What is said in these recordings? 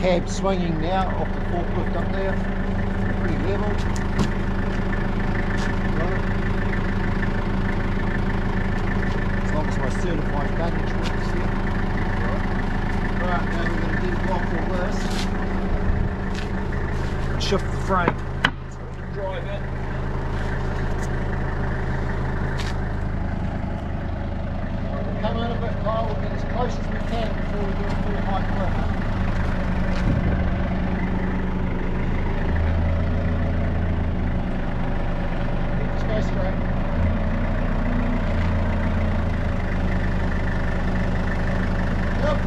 cab swinging now off the forklift up there, pretty level. As long as my certified dunnage works here. Right, now we're going to de-block all this and shift the frame so we can drive it. We'll come in a bit low, we'll get as close as we can before we do a full high flip. Just go straight. Yep.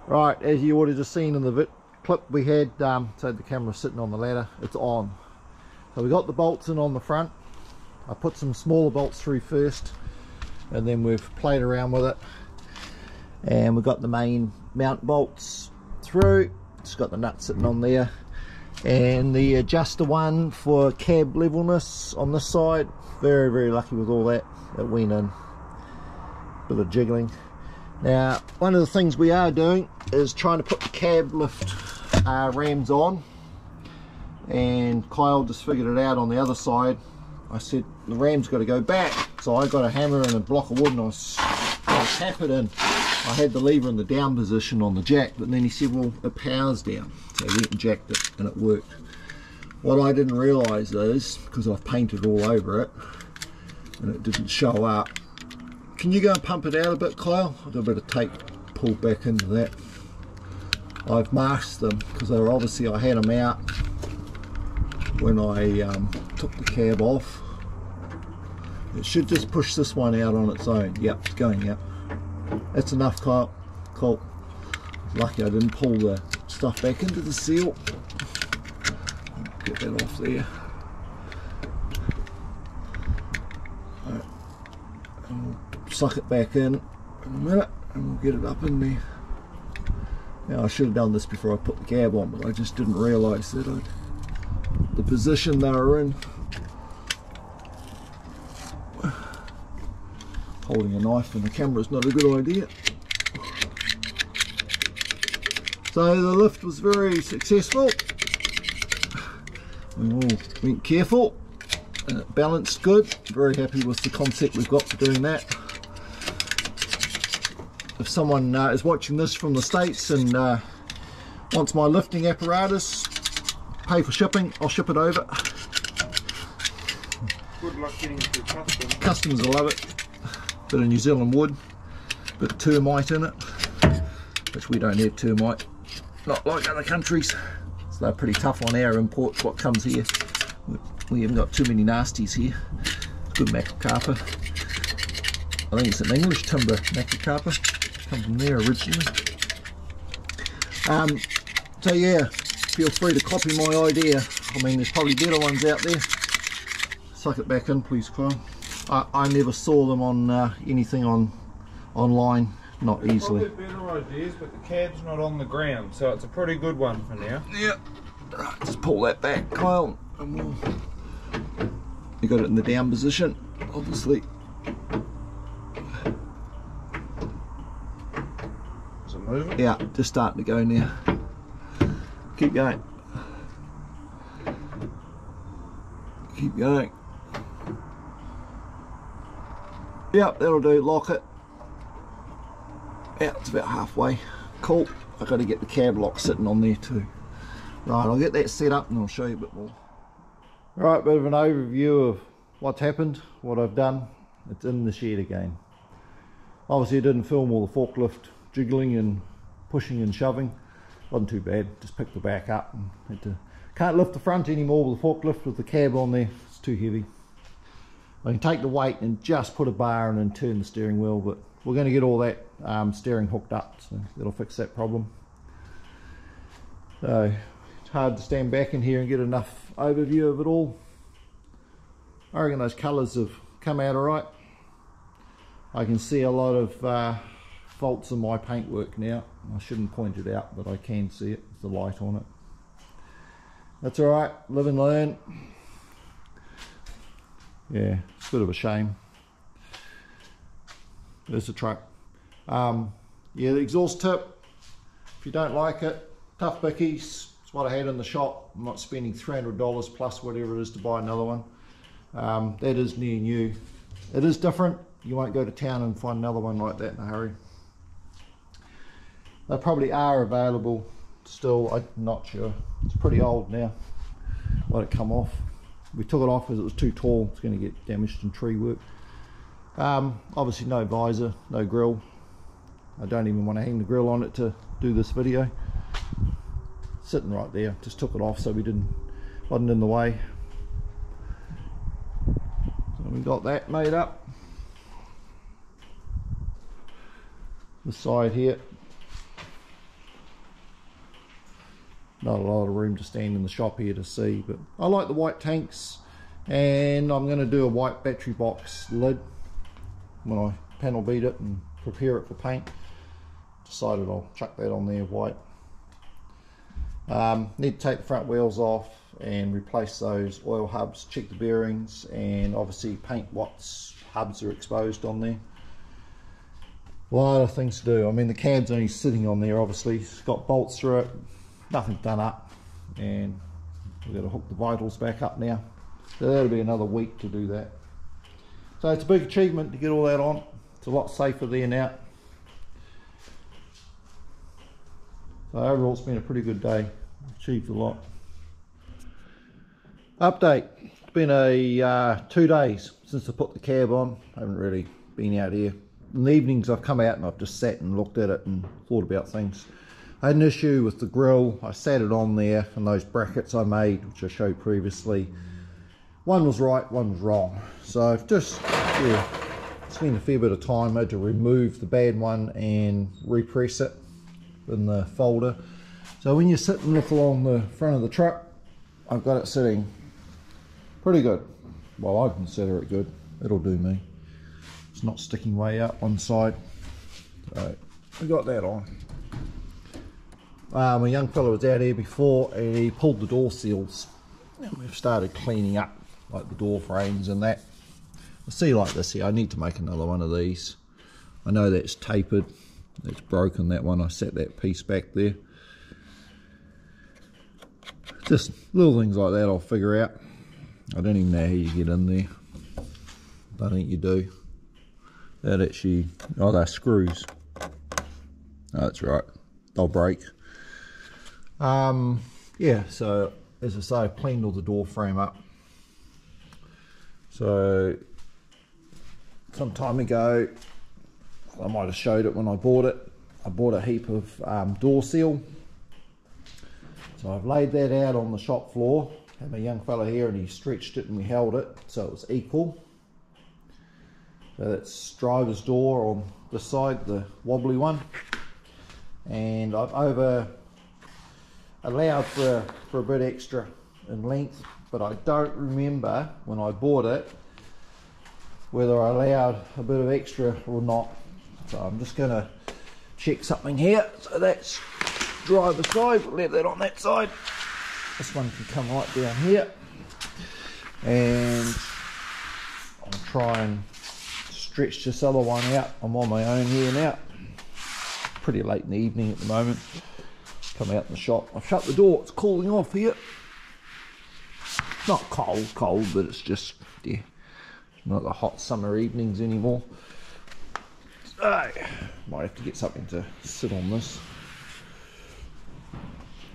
Right, as you would have just seen in the clip we had, so the camera's sitting on the ladder, it's on. So we got the bolts in on the front. I put some smaller bolts through first, and then we've played around with it. And we've got the main mount bolts through. It's got the nut sitting on there. And the adjuster one for cab levelness on this side, very lucky with all that. It went in. Bit of jiggling. Now, one of the things we are doing is trying to put the cab lift rams on, and Kyle just figured it out on the other side. I said the ram's got to go back, so I got a hammer and a block of wood and I was trying to tap it in. I had the lever in the down position on the jack, but then he said, well, it powers down, so he went and jacked it and it worked. What I didn't realise is, because I've painted all over it and it didn't show up, can you go and pump it out a bit, Kyle? I've got a bit of tape pulled back into that. I've masked them because they were obviously, I had them out when I took the cab off. It should just push this one out on its own. Yep, it's going out. That's enough, Kyle. Cool. Lucky I didn't pull the stuff back into the seal. Get that off there. Right. And we'll suck it back in a minute and we'll get it up in there. Now I should have done this before I put the cab on, but I just didn't realise that the position they were in. Holding a knife in the camera is not a good idea. So the lift was very successful. We all went careful and it balanced good. Very happy with the concept we've got for doing that. If someone is watching this from the States and wants my lifting apparatus, pay for shipping, I'll ship it over. Good luck getting it through customs. Customers will love it. Bit of New Zealand wood, bit of termite in it, which we don't have termite, not like other countries, so they're pretty tough on our imports, what comes here. We haven't got too many nasties here. Good macrocarpa. I think it's an English timber macrocarpa, come from there originally. So yeah, feel free to copy my idea. I mean, there's probably better ones out there. Suck it back in, please, Kyle. I never saw them on anything online, not easily. Probably better ideas, but the cab's not on the ground, so it's a pretty good one for now. Yeah. Right, just pull that back, Kyle. You got it in the down position, obviously. Is it moving? Yeah, just starting to go now. Keep going. Keep going. Yep, that'll do. Lock it. Yeah, it's about halfway. Cool. I've got to get the cab lock sitting on there too. Right, I'll get that set up and I'll show you a bit more. Right, bit of an overview of what's happened, what I've done. It's in the shed again. Obviously I didn't film all the forklift jiggling and pushing and shoving. Wasn't too bad, just picked the back up and can't lift the front anymore with the forklift with the cab on there. It's too heavy. I can take the weight and just put a bar in and turn the steering wheel, but we're going to get all that steering hooked up, so that'll fix that problem. So it's hard to stand back in here and get enough overview of it all. I reckon those colours have come out alright. I can see a lot of faults in my paintwork now. I shouldn't point it out, but I can see it with the light on it. That's alright, live and learn. Yeah, it's a bit of a shame. There's the truck. Yeah, the exhaust tip, if you don't like it, tough bickies. It's what I had in the shop. I'm not spending $300 plus whatever it is to buy another one. That is near new. It is different. You won't go to town and find another one like that in a hurry. They probably are available still, I'm not sure. It's pretty old now. Let it come off. We took it off because it was too tall. It's going to get damaged in tree work. Obviously no visor, no grill. I don't even want to hang the grill on it to do this video. Sitting right there. Just took it off so wasn't in the way. So we got that made up. The side here. Not a lot of room to stand in the shop here to see, but I like the white tanks, and I'm going to do a white battery box lid when I panel beat it and prepare it for paint. Decided I'll chuck that on there white. Need to take the front wheels off and replace those oil hubs, check the bearings, and obviously paint what hubs are exposed on there. A lot of things to do. I mean, the cab's only sitting on there, obviously. It's got bolts through it, nothing done up, and we've got to hook the vitals back up now. So that'll be another week to do that. So it's a big achievement to get all that on. It's a lot safer there now. So overall, it's been a pretty good day. Achieved a lot. Update. It's been 2 days since I put the cab on. I haven't really been out here. In the evenings I've come out and I've just sat and looked at it and thought about things. I had an issue with the grille. I sat it on there, and those brackets I made, which I showed previously, one was right, one was wrong. So I've just spent a fair bit of time. I had to remove the bad one and repress it in the folder. So when you sit and look along the front of the truck, I've got it sitting pretty good. Well, I consider it good. It'll do me. It's not sticking way out one side. So we got that on. A young fellow was out here before and he pulled the door seals, and we've started cleaning up like the door frames and that. I see like this here. I need to make another one of these. I know that's tapered, it's broken, that one. I set that piece back there. Just little things like that I'll figure out. I don't even know how you get in there. I don't think you do. That actually, oh, they're screws. Oh, that's right, they'll break. Yeah, so as I say, I cleaned all the door frame up. So some time ago, I might have showed it when I bought it. I bought a heap of door seal. So I've laid that out on the shop floor. Had my young fella here and he stretched it and we held it so it was equal. So that's driver's door on this side, the wobbly one. And I've allowed for a bit extra in length, but I don't remember when I bought it whether I allowed a bit of extra or not. So I'm just going to check something here. So that's driver's side, we'll leave that on that side. This one can come right down here, and I'll try and stretch this other one out. I'm on my own here now. Pretty late in the evening at the moment. Come out in the shop. I've shut the door, it's cooling off here. Not cold, but it's just, yeah, not the hot summer evenings anymore. So, might have to get something to sit on this.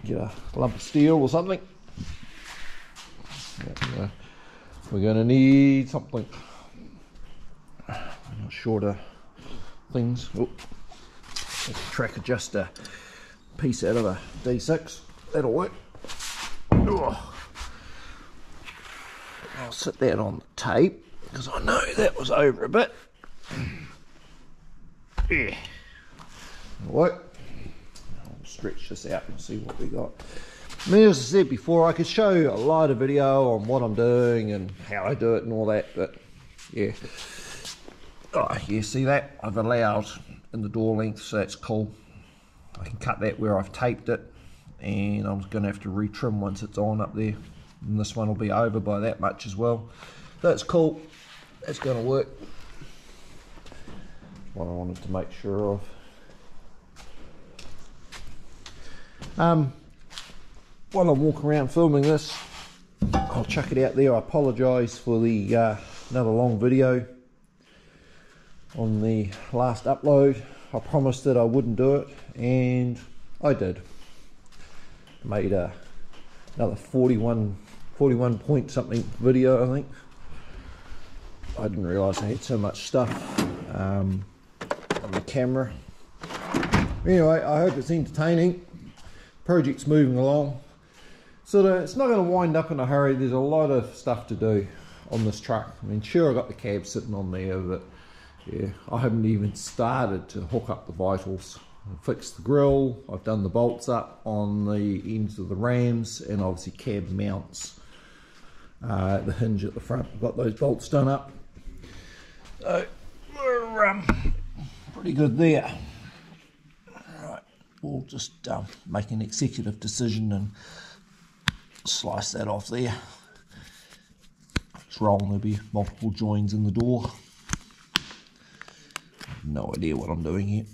Get a lump of steel or something. Yeah, we're going to need something. I'm not sure to things. Oh, track adjuster piece out of a D6. That'll work. Oh. I'll sit that on the tape because I know that was over a bit. Yeah. That'll work. I'll stretch this out and see what we got. I mean, as I said before, I could show you a lot of video on what I'm doing and how I do it and all that, but yeah. Oh, yeah, see that? I've allowed in the door length, so that's cool. I can cut that where I've taped it, and I'm going to have to retrim once it's on up there. And this one will be over by that much as well. That's cool. That's going to work. What I wanted to make sure of. While I'm walking around filming this, I'll chuck it out there. I apologise for the another long video on the last upload. I promised that I wouldn't do it, and I did. Made another 41 point something video, I think. I didn't realise I had so much stuff on the camera. Anyway, I hope it's entertaining. Project's moving along. So it's not going to wind up in a hurry. There's a lot of stuff to do on this truck. I mean, sure, I got the cab sitting on there, but yeah, I haven't even started to hook up the vitals. I've fixed the grille, I've done the bolts up on the ends of the rams, and obviously cab mounts. The hinge at the front, I've got those bolts done up. So we're pretty good there. Right, we'll just make an executive decision and slice that off there. If it's wrong, there'll be multiple joins in the door. No idea what I'm doing here.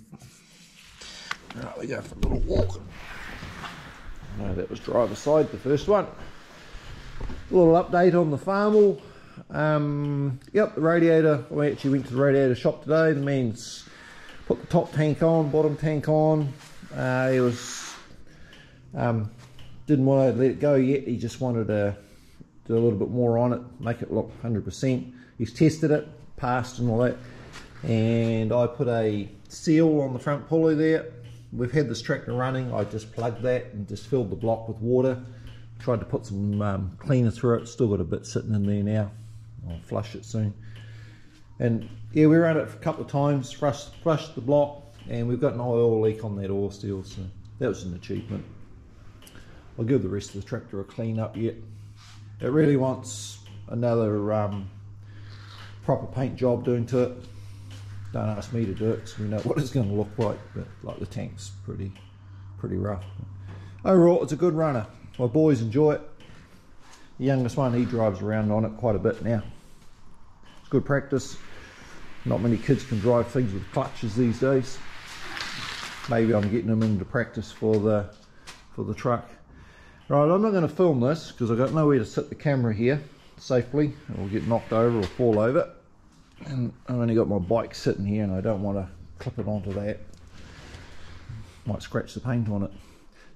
Right, we go for a little walk. No, that was driver's side, the first one. A little update on the Farmall. Yep, the radiator, we actually went to the radiator shop today. The man's put the top tank on, bottom tank on. He was didn't want to let it go yet. He just wanted to do a little bit more on it, make it look 100%. He's tested it, passed and all that. And I put a seal on the front pulley there. We've had this tractor running. I just plugged that and just filled the block with water. Tried to put some cleaner through it. Still got a bit sitting in there now. I'll flush it soon. And yeah, we ran it for a couple of times, flushed the block, and we've got an oil leak on that oil seal, so that was an achievement. I'll give the rest of the tractor a clean up yet. It really wants another proper paint job doing to it. Don't ask me to do it, so we know what it's going to look like, but like the tank's pretty rough. Overall, it's a good runner. My boys enjoy it. The youngest one, he drives around on it quite a bit now. It's good practice. Not many kids can drive things with clutches these days. Maybe I'm getting them into practice for the truck. Right, I'm not going to film this because I've got nowhere to sit the camera here safely. It will get knocked over or fall over. And I've only got my bike sitting here and I don't want to clip it onto that. Might scratch the paint on it.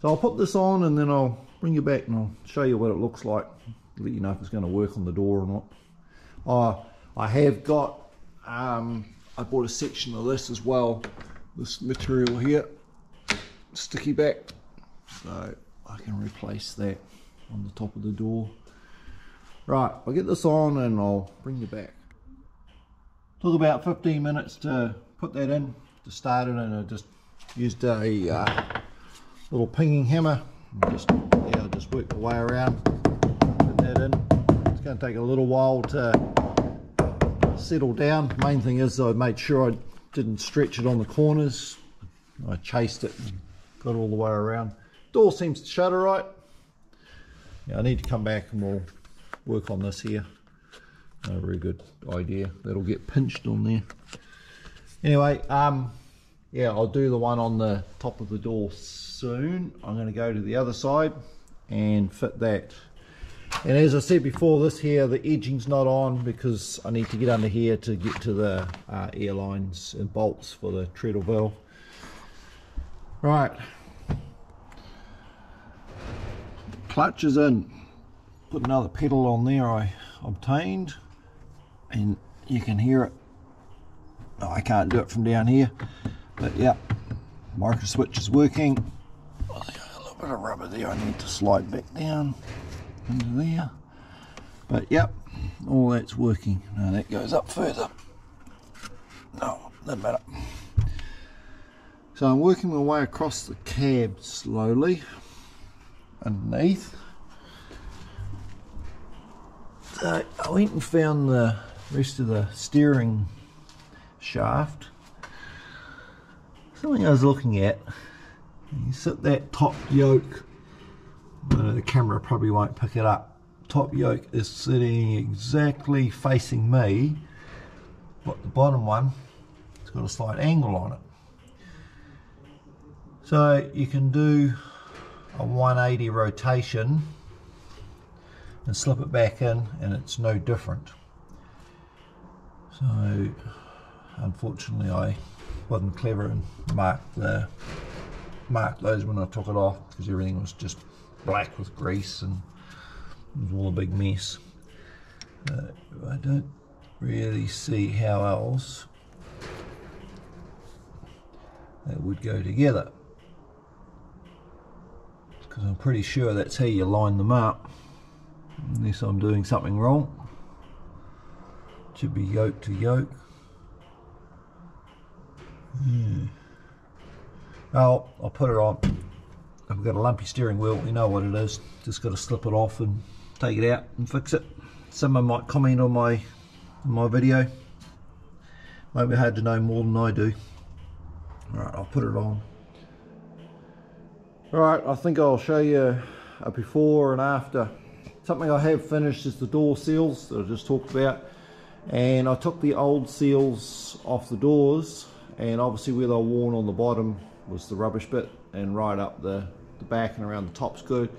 So I'll put this on and then I'll bring you back and I'll show you what it looks like. Let you know if it's going to work on the door or not. I have got, I bought a section of this as well. This material here, sticky back. So I can replace that on the top of the door. Right, I'll get this on and I'll bring you back. Took about 15 minutes to put that in, to start it, and I just used a little pinging hammer. I just worked my way around, put that in. It's going to take a little while to settle down. Main thing is I made sure I didn't stretch it on the corners. I chased it and got all the way around. Door seems to shut all right. Yeah, I need to come back and we'll work on this here. A very good idea. That'll get pinched on there. Anyway, yeah, I'll do the one on the top of the door soon. I'm going to go to the other side and fit that. And as I said before, this here, the edging's not on because I need to get under here to get to the air lines and bolts for the treadle valve. Right. Clutch is in. Put another pedal on there I obtained. And you can hear it. Oh, I can't do it from down here, but yeah, micro switch is working. Oh, a little bit of rubber there. I need to slide back down into there, but yep, all that's working. Now that goes up further. No, doesn't matter. So I'm working my way across the cab slowly underneath. So I went and found the rest of the steering shaft. Something I was looking at, you sit that top yoke, the camera probably won't pick it up, top yoke is sitting exactly facing me, but the bottom one, it's got a slight angle on it. So you can do a 180 rotation and slip it back in and it's no different. So unfortunately I wasn't clever and marked those when I took it off because everything was just black with grease and it was all a big mess. I don't really see how else that would go together, because I'm pretty sure that's how you line them up, unless I'm doing something wrong. Should be yoke to yoke. Oh, I'll put it on. I've got a lumpy steering wheel, you know what it is. Just got to slip it off and take it out and fix it. Someone might comment on my video. Might be hard to know more than I do. Alright, I'll put it on. Alright, I think I'll show you a before and after. Something I have finished is the door seals that I just talked about, and I took the old seals off the doors, and obviously where they were worn on the bottom was the rubbish bit, and right up the back and around the top's good,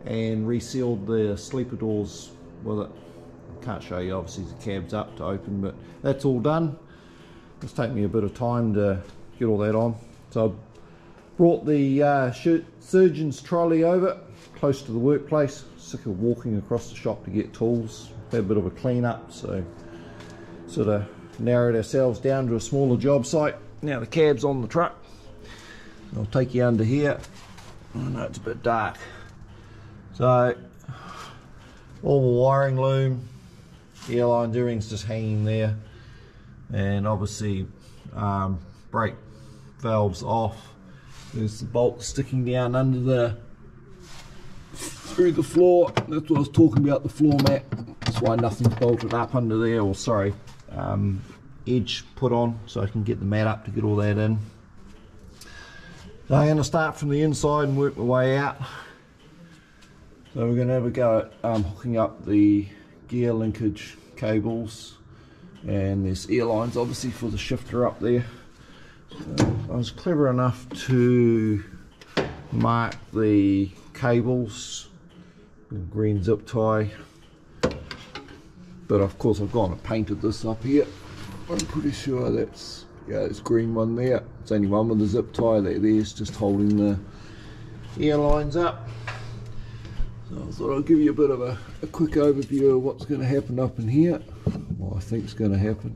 and resealed the sleeper doors with it. Can't show you, obviously the cab's up to open, but that's all done. It's taken me a bit of time to get all that on. So I brought the surgeon's trolley over close to the workplace. Sick of walking across the shop to get tools. Had a bit of a clean up, so sort of narrowed ourselves down to a smaller job site. Now the cab's on the truck. I'll take you under here. I know it's a bit dark. So all the wiring loom, the airline earrings just hanging there, and obviously brake valves off. There's the bolt sticking down under the through the floor. That's what I was talking about, the floor mat. That's why nothing's bolted up under there, or sorry, edge put on, so I can get the mat up to get all that in. So I'm going to start from the inside and work my way out. So we're going to have a go at hooking up the gear linkage cables, and there's air lines obviously for the shifter up there. So I was clever enough to mark the cables with green zip tie, but of course I've gone and painted this up here. I'm pretty sure that's, yeah, it's green one there. It's only one with the zip tie. There's just holding the air lines up. So I thought I'd give you a bit of a quick overview of what's going to happen up in here. What I think is going to happen.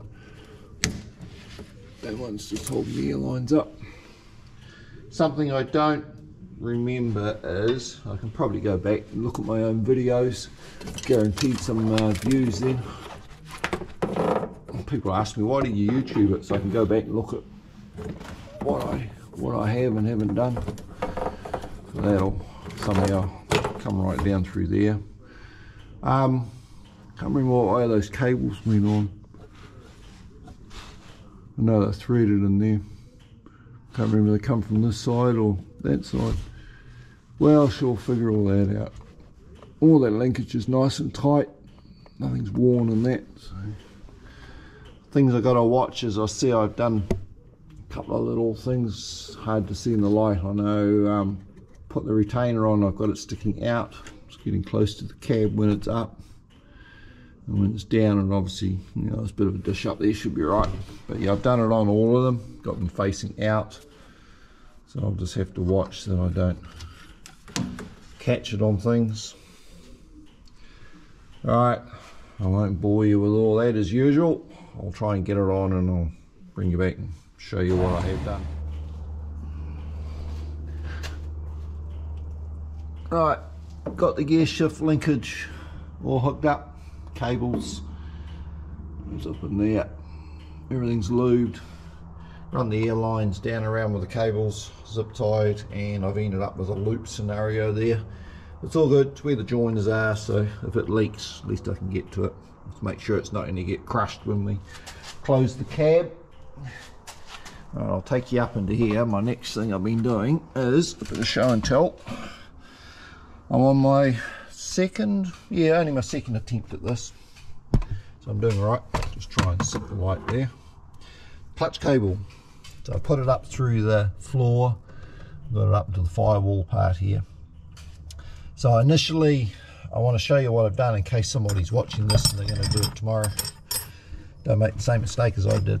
That one's just holding the air lines up. Something I don't remember is, I can probably go back and look at my own videos, guaranteed some views then. People ask me, why do you YouTube it? So I can go back and look at what I have and haven't done. So that'll somehow come right down through there. Can't remember what way those cables went on. I know they're threaded in there. Can't remember if they come from this side or that side. Well, sure, figure all that out. All that linkage is nice and tight. Nothing's worn in that. So things I've got to watch is I see I've done a couple of little things hard to see in the light. I know put the retainer on, I've got it sticking out. It's getting close to the cab when it's up. And when it's down, and obviously, you know, there's a bit of a dish up there, should be right. But yeah, I've done it on all of them, got them facing out. So I'll just have to watch that I don't catch it on things. Alright, I won't bore you with all that as usual. I'll try and get it on and I'll bring you back and show you what I have done. Right, got the gear shift linkage all hooked up, cables, it's up in there, everything's lubed, run the air lines down around with the cables, zip tied, and I've ended up with a loop scenario there. It's all good, it's where the joiners are, so if it leaks, at least I can get to it. Let's make sure it's not going to get crushed when we close the cab. Right, I'll take you up into here. My next thing I've been doing is a bit of show and tell. I'm on my second, only my second attempt at this. So I'm doing all right. Just try and set the light there. Clutch cable. So I put it up through the floor, got it up to the firewall part here. So initially, I want to show you what I've done in case somebody's watching this and they're going to do it tomorrow. Don't make the same mistake as I did.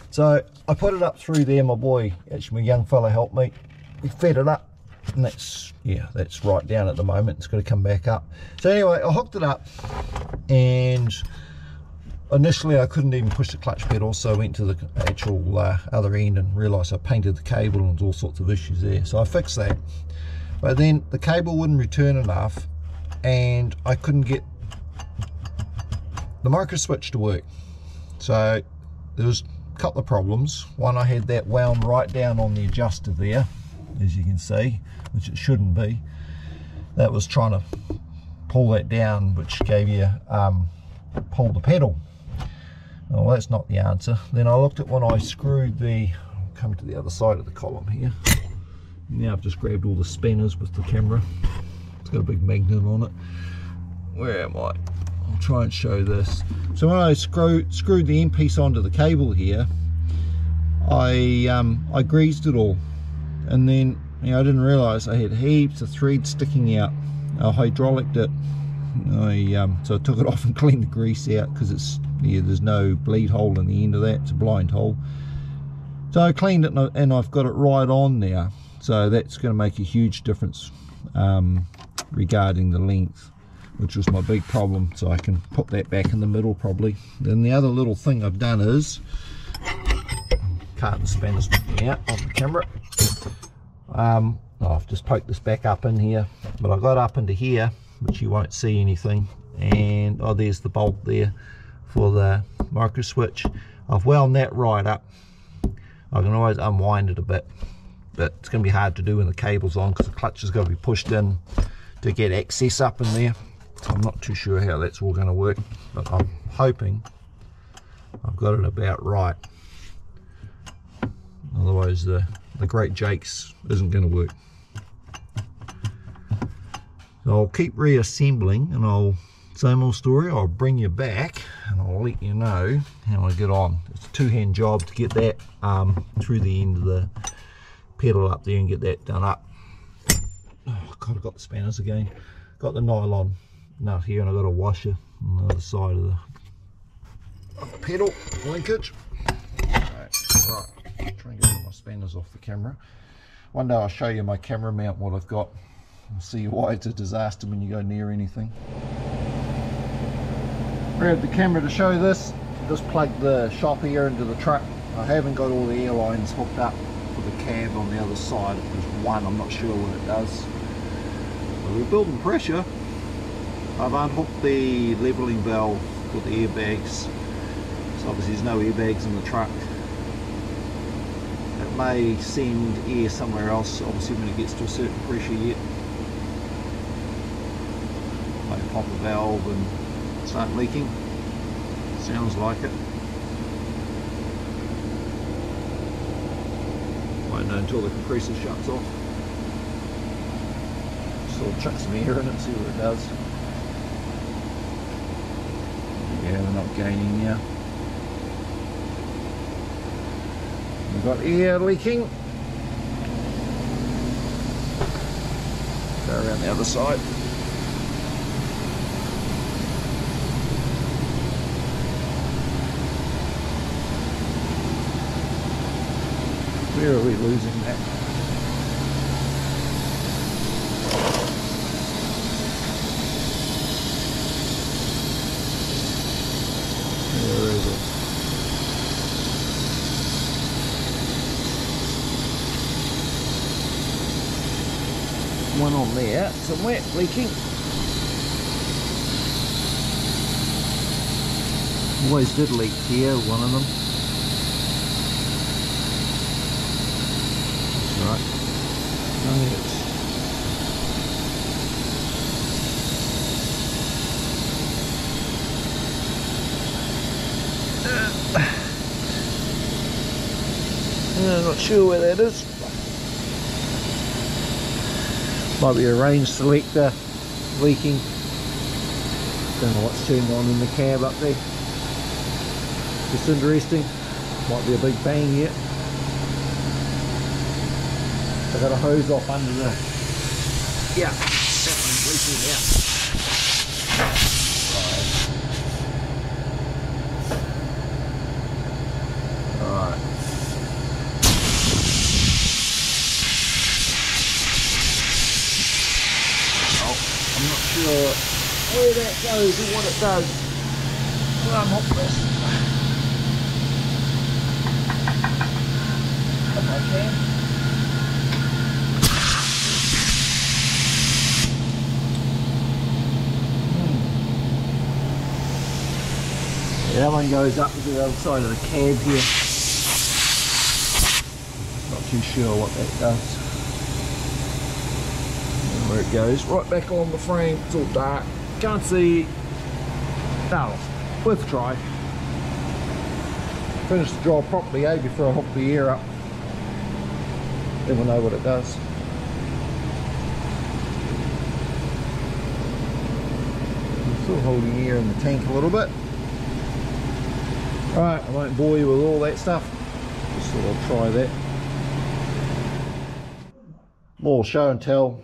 So I put it up through there. My boy, actually my young fella, helped me. He fed it up, and that's right down at the moment. It's got to come back up. So anyway, I hooked it up, and initially I couldn't even push the clutch pedal, so I went to the actual other end and realised I painted the cable and all sorts of issues there. So I fixed that, but then the cable wouldn't return enough, and I couldn't get the micro switch to work. So there was a couple of problems. One, I had that wound right down on the adjuster there, as you can see, which it shouldn't be. That was trying to pull that down, which gave you pull the pedal. Well, that's not the answer. Then I looked at when I screwed the, I'll come to the other side of the column here, Now I've just grabbed all the spanners with the camera. It's got a big magnet on it. Where am I? I'll try and show this. So when I screwed the end piece onto the cable here, I greased it all, and then I didn't realise I had heaps of thread sticking out. I hydraulicked it. So I took it off and cleaned the grease out, because there's no bleed hole in the end of that. It's a blind hole. So I cleaned it, and I've got it right on now. So that's going to make a huge difference regarding the length, which was my big problem. So I can put that back in the middle probably. Then the other little thing I've done is, carton spanners out on the camera. I've just poked this back up in here, but I got up into here, which you won't see anything, and there's the bolt there for the micro switch. I've wound that right up. I can always unwind it a bit, but it's going to be hard to do when the cable's on, because the clutch has got to be pushed in to get access up in there. So I'm not too sure how that's all going to work, but I'm hoping I've got it about right. Otherwise the Great Jakes isn't going to work. So I'll keep reassembling, and same old story, I'll bring you back and I'll let you know how I get on. It's a two-hand job to get that through the end of the pedal up there and get that done up. Oh God, I've got the spanners again. Got the nylon nut here, and I've got a washer on the other side of the pedal linkage. Right, try and get all my spanners off the camera. One day I'll show you my camera mount, what I've got. You'll see why it's a disaster when you go near anything. Grab the camera to show this. Just plug the shock ear into the truck. I haven't got all the air lines hooked up for the cab on the other side. There's one, I'm not sure what it does. So we're building pressure. I've unhooked the levelling valve for the airbags. So obviously there's no airbags in the truck. It may send air somewhere else, obviously when it gets to a certain pressure yet. Might pop a valve and start leaking. Sounds like it. Won't know until the compressor shuts off. Just chuck some air in it, see what it does. Yeah, we're not gaining now. We've got air leaking. Go around the other side. Where are we losing that? Where is it? One on there, somewhere, leaking. Always did leak here, one of them. Right. I'm not sure where that is. Might be a range selector leaking. Don't know what's turned on in the cab up there. Just interesting. Might be a big bang here. I got a hose off under the, yeah, that one's leaking out. Alright. Oh, I'm not sure where that goes or what it does. Well, I'm hopeless. If I can. Yeah, that one goes up to the other side of the cab here. Not too sure what that does. And where it goes, right back on the frame. It's all dark. Can't see. No, worth a try. Finish the job properly, before I hook the air up. Then we'll know what it does. Still holding air in the tank a little bit. Alright, I won't bore you with all that stuff. Just thought I'll try that. More show and tell.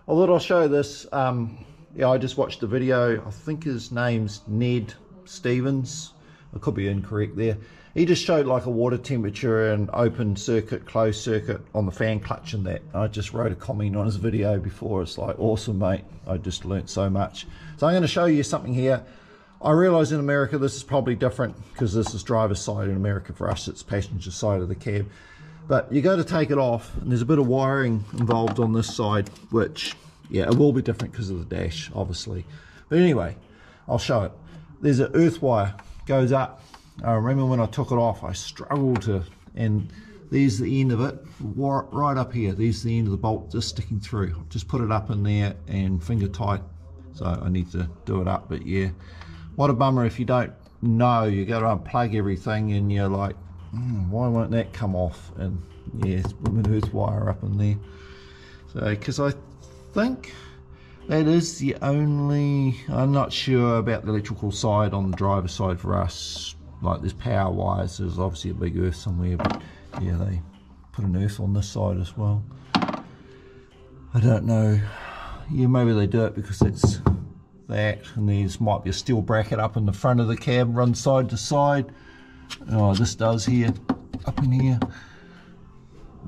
I thought I'll show this. Yeah, I just watched the video. I think his name's Ned Stevens. I could be incorrect there. He just showed like a water temperature and open circuit, closed circuit on the fan clutch and that. I just wrote a comment on his video before. It's like, awesome, mate. I just learnt so much. So I'm going to show you something here. I realise in America this is probably different because this is driver's side. In America for us it's passenger side of the cab. But you go to take it off and there's a bit of wiring involved on this side, which, yeah, it will be different because of the dash, obviously. But anyway, I'll show it. There's an earth wire, goes up. I remember when I took it off, I struggled to, and there's the end of it, right up here. There's the end of the bolt just sticking through. I've just put it up in there and finger tight. So I need to do it up, but yeah. What a bummer if you don't know. You got to unplug everything and you're like, why won't that come off? And yeah, it's an earth wire up in there. So, because I think that is the only, I'm not sure about the electrical side on the driver's side for us. Like there's power wires, there's obviously a big earth somewhere, but yeah, they put an earth on this side as well. I don't know. Yeah, maybe they do it because it's that, and there's might be a steel bracket up in the front of the cab, run side to side. Oh, this does here, up in here.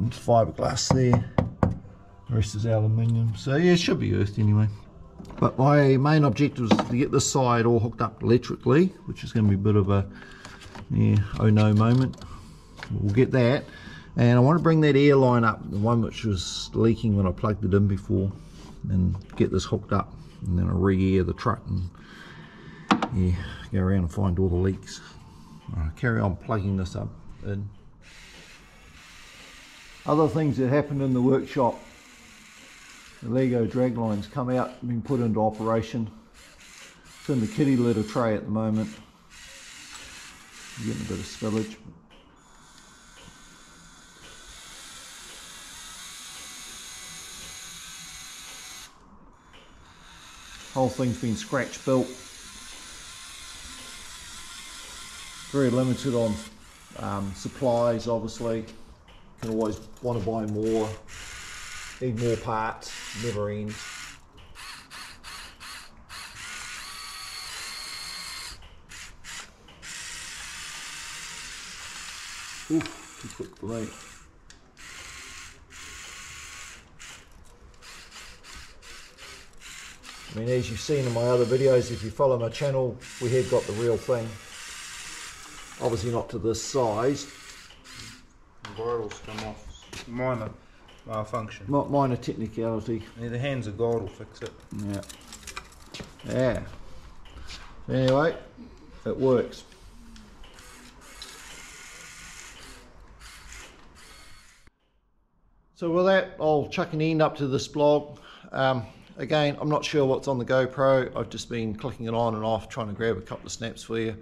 It's fiberglass there. The rest is aluminium. So yeah, it should be earthed anyway. But my main objective is to get this side all hooked up electrically, which is going to be a bit of a oh no moment. We'll get that. And I want to bring that air line up, the one which was leaking when I plugged it in before, and get this hooked up. And then I'll re-air the truck and yeah, go around and find all the leaks. I'll carry on plugging this up in. Other things that happened in the workshop. The Lego dragline's come out and been put into operation. It's in the kitty litter tray at the moment. I'm getting a bit of spillage. Whole thing's been scratch built. Very limited on supplies, obviously. Can always want to buy more. Need more parts, never ends. Oof, too quick for me. I mean, as you've seen in my other videos, if you follow my channel, we have got the real thing. Obviously not to this size. The bridles come off. Minor malfunction. Minor technicality. Yeah, the hands of God will fix it. Yeah. Yeah. Anyway, it works. So with that, I'll chuck an end up to this vlog. Again, I'm not sure what's on the GoPro. I've just been clicking it on and off, trying to grab a couple of snaps for you.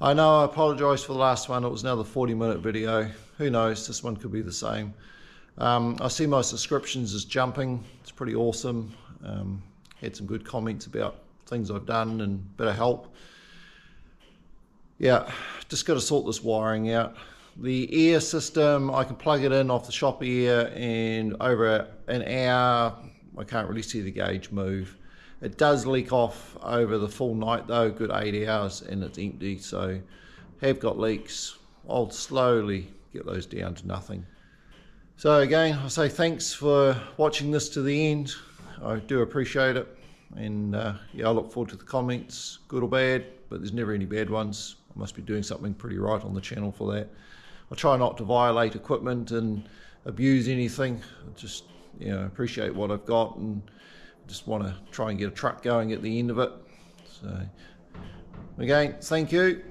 I know I apologise for the last one. It was another 40-minute video. Who knows, this one could be the same. I see my subscriptions is jumping. It's pretty awesome. Had some good comments about things I've done and a bit of help. Yeah, just got to sort this wiring out. The air system, I can plug it in off the shop ear, and over an hour I can't really see the gauge move. It does leak off over the full night though, good 8 hours, and it's empty. So have got leaks. I'll slowly get those down to nothing. So again, I say thanks for watching this to the end. I do appreciate it, and yeah, I look forward to the comments, good or bad, but there's never any bad ones. I must be doing something pretty right on the channel for that. I try not to violate equipment and abuse anything. I just, you know, appreciate what I've got and just want to try and get a truck going at the end of it. So again, thank you.